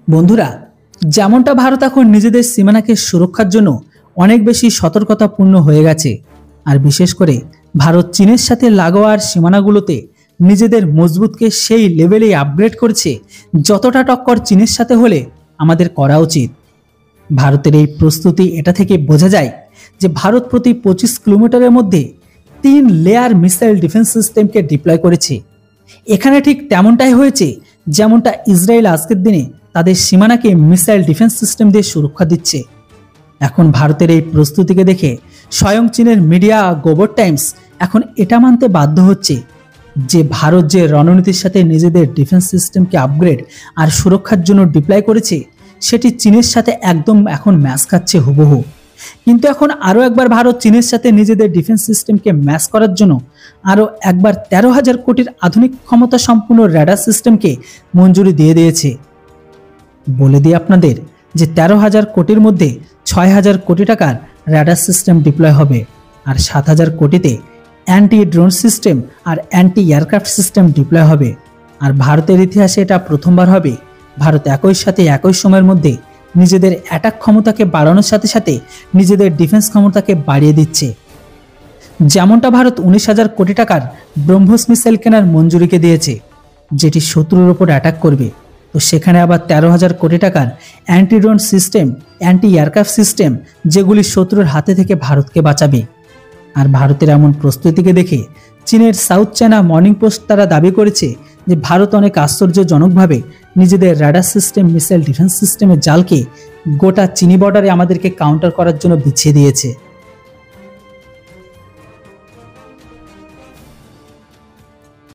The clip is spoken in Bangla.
বন্ধুরা, যেমনটা ভারত এখন নিজেদের সীমানাকে সুরক্ষার জন্য অনেক বেশি সতর্কতাপূর্ণ হয়ে গেছে, আর বিশেষ করে ভারত চীনের সাথে লাগোয়ার সীমানাগুলোতে নিজেদের মজবুতকে সেই লেভেলেই আপগ্রেড করছে যতটা টক্কর চীনের সাথে হলে আমাদের করা উচিত। ভারতের এই প্রস্তুতি এটা থেকে বোঝা যায় যে ভারত প্রতি 25 কিলোমিটারের মধ্যে 3 লেয়ার মিসাইল ডিফেন্স সিস্টেমকে ডিপ্লয় করেছে। এখানে ঠিক তেমনটাই হয়েছে যেমনটা ইসরায়েল আজকের দিনে তাদের সীমানাকে মিসাইল ডিফেন্স সিস্টেম দিয়ে সুরক্ষা দিচ্ছে। এখন ভারতের এই প্রস্তুতিকে দেখে স্বয়ং চীনের মিডিয়া গোবর টাইমস এখন এটা মানতে বাধ্য হচ্ছে যে ভারত যে রণনীতির সাথে নিজেদের ডিফেন্স সিস্টেমকে আপগ্রেড আর সুরক্ষার জন্য ডিপ্লয় করেছে সেটি চীনের সাথে একদম এখন ম্যাচ খাচ্ছে হুবহু। কিন্তু এখন আরও একবার ভারত চীনের সাথে নিজেদের ডিফেন্স সিস্টেমকে ম্যাচ করার জন্য আরও একবার 13,000 কোটির আধুনিক ক্ষমতা সম্পূর্ণ র্যাডার সিস্টেমকে মঞ্জুরি দিয়ে দিয়েছে। বলে দিই আপনাদের যে 13,000 কোটির মধ্যে 6,000 কোটি টাকার র্যাডার সিস্টেম ডিপ্লয় হবে, আর 7,000 কোটিতে অ্যান্টি ড্রোন সিস্টেম আর অ্যান্টি এয়ারক্রাফট সিস্টেম ডিপ্লয় হবে। আর ভারতের ইতিহাসে এটা প্রথমবার হবে ভারত একই সাথে একই সময়ের মধ্যে নিজেদের অ্যাটাক ক্ষমতাকে বাড়ানোর সাথে সাথে নিজেদের ডিফেন্স ক্ষমতাকে বাড়িয়ে দিচ্ছে। যেমনটা ভারত 19,000 কোটি টাকার ব্রহ্মোস মিসাইল কেনার মঞ্জুরিকে দিয়েছে যেটি শত্রুর ওপর অ্যাটাক করবে, তো সেখানে আবার 13,000 কোটি টাকার anti drone system, anti aircraft system যেগুলি শত্রুর হাতে থেকে ভারতকে বাঁচাবে। আর ভারতের এমন প্রস্তুতিকে দেখে চীনের সাউথ চায়না মর্নিং পোস্ট তারা দাবি করেছে যে ভারত অনেক আশ্চর্যজনকভাবে নিজেদের রাডার সিস্টেম, মিসাইল ডিফেন্স সিস্টেমের জালকে গোটা চীনি বর্ডারে আমাদেরকে কাউন্টার করার জন্য বিছিয়ে দিয়েছে।